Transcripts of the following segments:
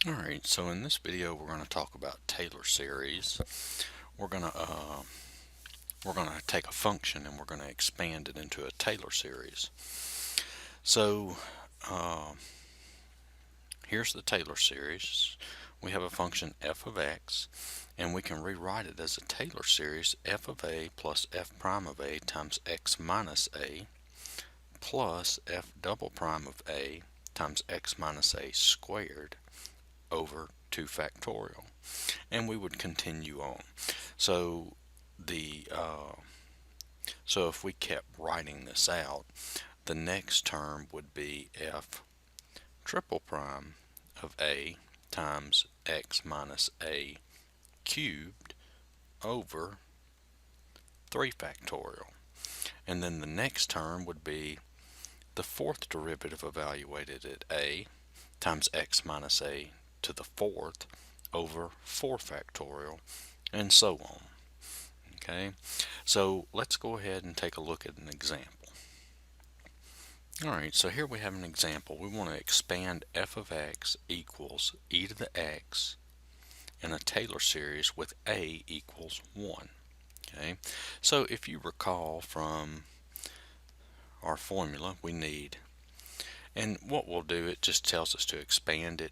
Alright, so in this video we're going to talk about Taylor series. We're going to take a function and we're going to expand it into a Taylor series. So here's the Taylor series. We have a function f of x, and we can rewrite it as a Taylor series f of a plus f prime of a times x minus a plus f double prime of a times x minus a squared over 2 factorial, and we would continue on. So if we kept writing this out, the next term would be f triple prime of a times x minus a cubed over 3 factorial, and then the next term would be the fourth derivative evaluated at a times x minus a to the fourth over 4 factorial, and so on. Okay, so let's go ahead and take a look at an example. Alright, so here we have an example. We want to expand f of x equals e to the x in a Taylor series with a equals 1. Okay, so if you recall from our formula, we need, and what we'll do, it just tells us to expand it.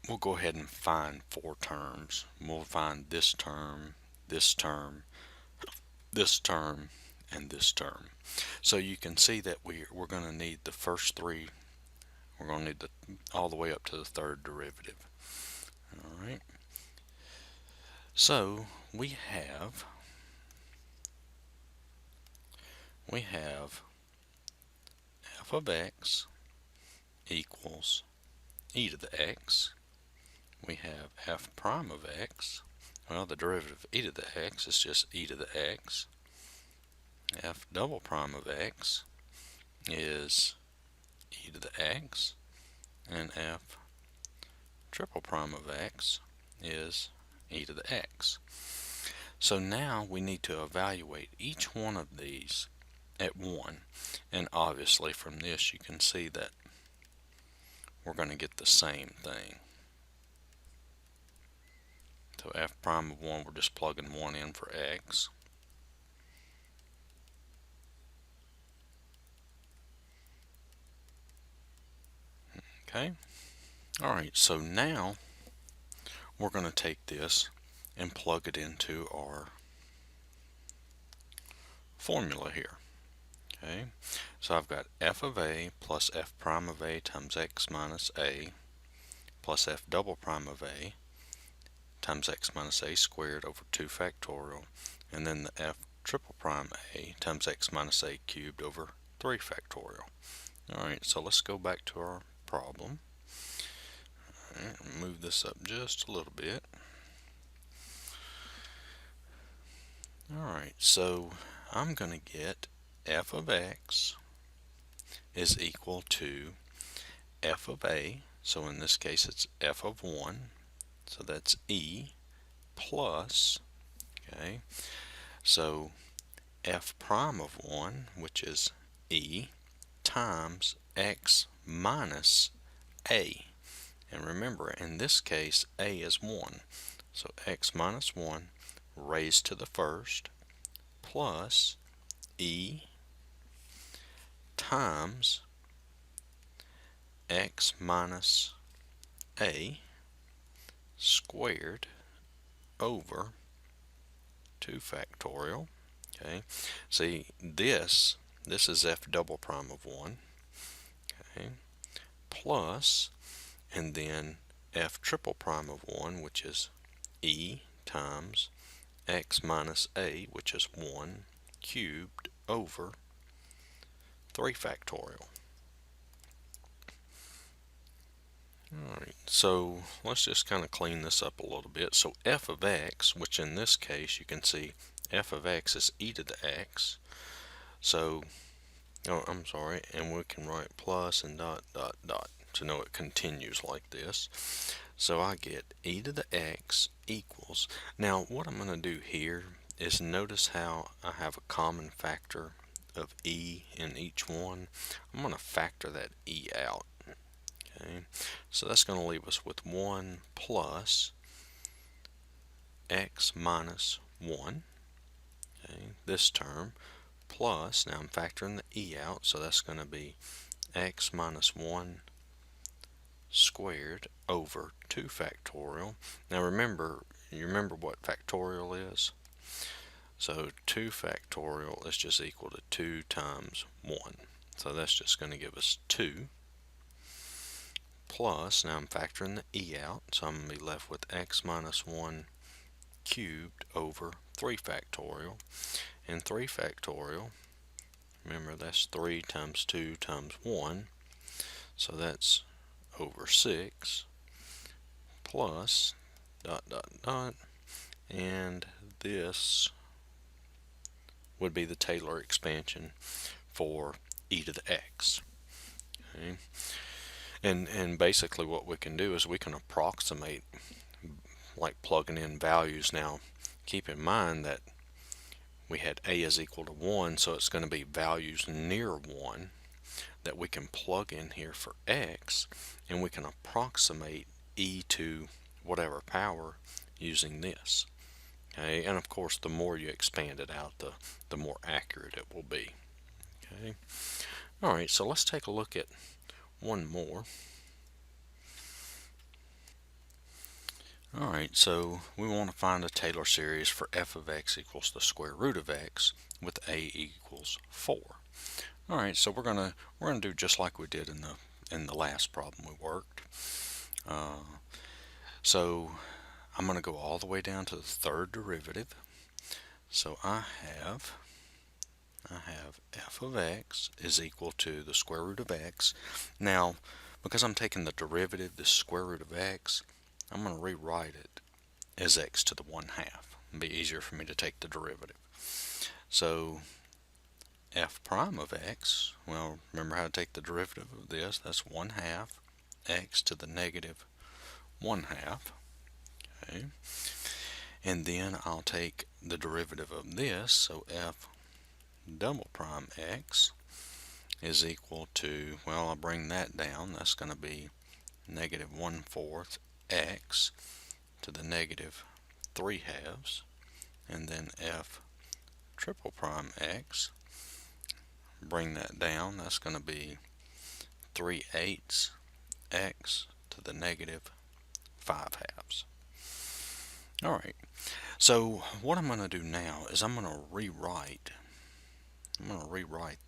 We'll go ahead and find 4 terms. We'll find this term, this term, this term, and this term. So you can see that we're going to need the first 3. We're going to need all the way up to the third derivative. All right. So we have f of x equals e to the x. We have f prime of x. Well, the derivative of e to the x is just e to the x. F double prime of x is e to the x, and f triple prime of x is e to the x. So now we need to evaluate each one of these at 1, and obviously from this you can see that we're going to get the same thing. So f prime of 1, we're just plugging 1 in for x. Okay. Alright, so now we're going to take this and plug it into our formula here. Okay, so I've got f of a plus f prime of a times x minus a plus f double prime of a times x minus a squared over 2 factorial, and then the f triple prime a times x minus a cubed over 3 factorial. Alright, so let's go back to our problem. Alright, move this up just a little bit. Alright, so I'm going to get f of x is equal to f of a, so in this case it's f of 1, so that's e, plus, okay, so f prime of 1, which is e, times x minus a. And remember, in this case, a is 1. So x minus 1 raised to the first plus e times x minus a squared over 2 factorial. Okay, see, this is f double prime of 1, okay, plus, and then f triple prime of 1, which is e times x minus a, which is 1 cubed over 3 factorial. Alright, so let's just kind of clean this up a little bit. So f of x, which in this case you can see f of x is e to the x. So, oh, I'm sorry, and we can write plus and dot dot dot to know it continues like this. So I get e to the x equals, now what I'm going to do here is notice how I have a common factor of e in each one. I'm going to factor that e out. Okay, so that's going to leave us with 1 plus x minus 1. Okay, this term plus, now I'm factoring the e out, so that's going to be x minus 1 squared over 2 factorial. Now you remember what factorial is? So 2 factorial is just equal to 2 times 1. So that's just going to give us 2 plus, now I'm factoring the e out, so I'm going to be left with x minus 1 cubed over 3 factorial. And 3 factorial, remember that's 3 times 2 times 1, so that's over 6 plus dot dot dot, and this would be the Taylor expansion for e to the x. Okay. And basically what we can do is we can approximate, like plugging in values. Now keep in mind that we had a is equal to 1, so it's going to be values near 1 that we can plug in here for x, and we can approximate e to whatever power using this. Okay, and of course the more you expand it out, the more accurate it will be. Okay. Alright, so let's take a look at one more. Alright, so we want to find a Taylor series for f of x equals the square root of x with a equals 4. Alright, so we're gonna do just like we did in the last problem we worked. So I'm going to go all the way down to the third derivative. So I have f of x is equal to the square root of x. Now, because I'm taking the derivative, the square root of x, I'm going to rewrite it as x to the 1/2. It'll be easier for me to take the derivative. So f prime of x, well, remember how to take the derivative of this, that's 1/2 x to the negative 1/2. Okay. And then I'll take the derivative of this, so f double prime x is equal to, well, I'll bring that down, that's going to be negative 1/4 x to the negative 3/2, and then f triple prime x, bring that down, that's going to be 3/8 x to the negative 5/2. Alright, so what I'm going to do now is I'm going to rewrite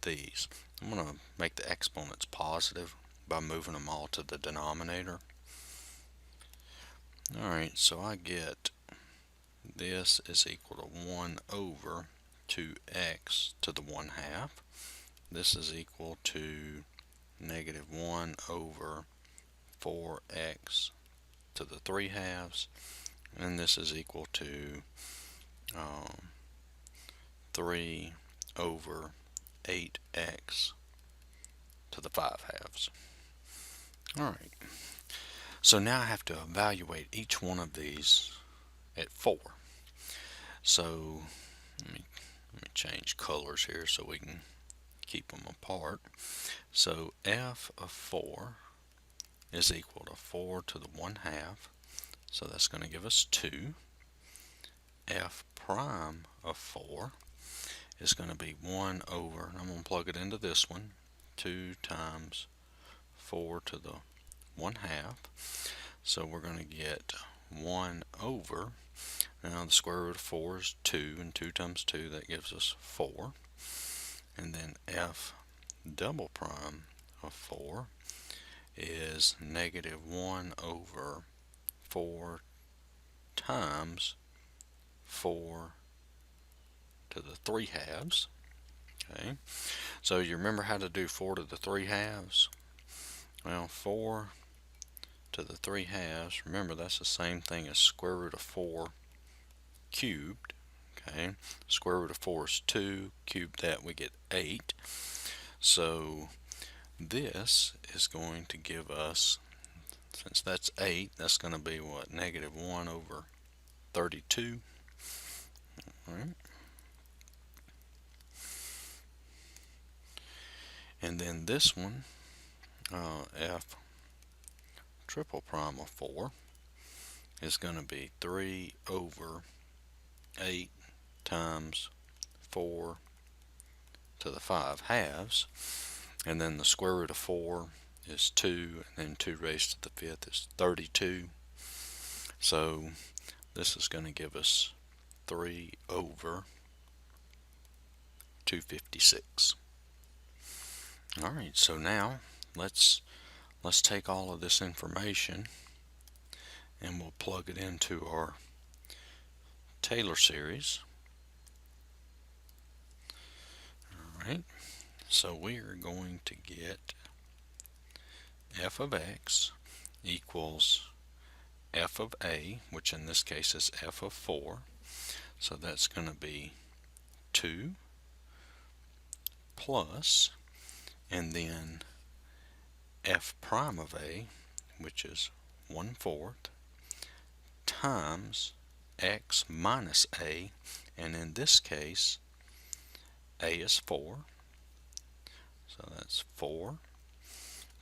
these. I'm going to make the exponents positive by moving them all to the denominator. Alright, so I get this is equal to 1 over 2x to the 1/2. This is equal to negative 1 over 4x to the 3/2. And this is equal to 3 over 8x to the 5/2. Alright, so now I have to evaluate each one of these at 4. So let me change colors here so we can keep them apart. So f of 4 is equal to 4 to the 1/2, so that's going to give us 2. F prime of 4 is going to be 1 over, and I'm going to plug it into this one, 2 times 4 to the 1/2. So we're going to get 1 over, now the square root of 4 is 2, and 2 times 2, that gives us 4. And then f double prime of 4 is negative 1 over 4 times 4 to the 3/2. Okay, so you remember how to do 4 to the 3/2? Well, 4 to the 3/2, remember that's the same thing as square root of 4 cubed. Okay, square root of 4 is 2, cube that we get 8. So this is going to give us, since that's 8, that's going to be what, negative 1 over 32. All right. And then this one, f triple prime of 4 is going to be 3 over 8 times 4 to the 5 halves, and then the square root of 4 is 2, and then 2 raised to the 5th is 32. So this is going to give us 3 over 256. Alright, so now let's take all of this information and we'll plug it into our Taylor series. Alright, so we are going to get f of x equals f of a, which in this case is f of 4. So that's going to be 2 plus, and then f prime of a, which is 1/4, times x minus a, and in this case a is 4, so that's 4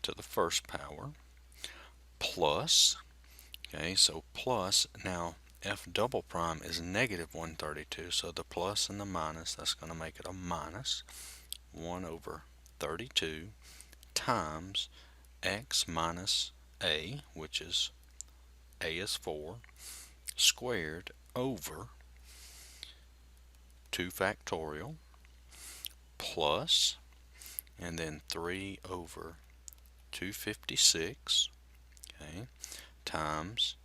to the first power, plus, okay, so plus, now f double prime is negative 132, so the plus and the minus, that's going to make it a minus 1 over 32 times x minus a, which is a is 4, squared over 2 factorial plus, and then 3 over 256, okay, times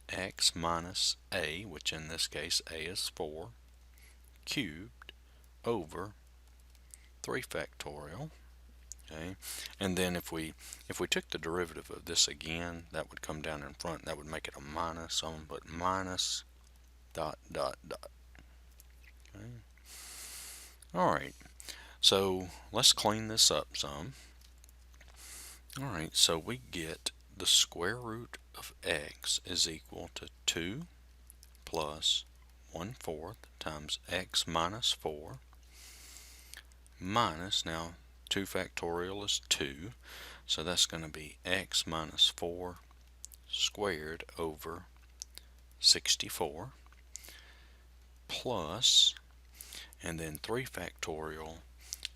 x minus a, which in this case a is 4, cubed over 3 factorial. Okay, and then if we took the derivative of this again, that would come down in front. That would make it a minus. So I'm going to put minus dot dot dot. Okay. All right. So let's clean this up some. All right. So we get the square root of x is equal to 2 plus 1/4 times x minus 4 minus, now 2 factorial is 2, so that's going to be x minus 4 squared over 64 plus, and then 3 factorial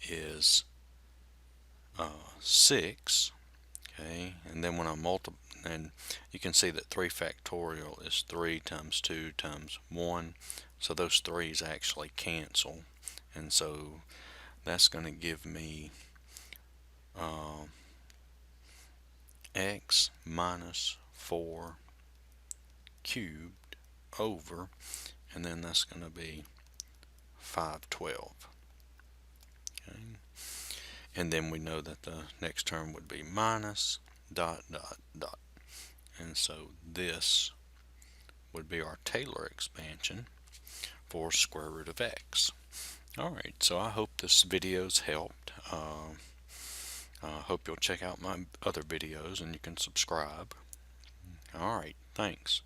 is 6, okay, and then when I multiply, and you can see that 3 factorial is 3 times 2 times 1, so those 3's actually cancel, and so that's going to give me x minus 4 cubed over, and then that's going to be 512. Okay. And then we know that the next term would be minus dot dot dot. And so this would be our Taylor expansion for square root of x. Alright, so I hope this video's helped. Hope you'll check out my other videos and you can subscribe. Alright, thanks.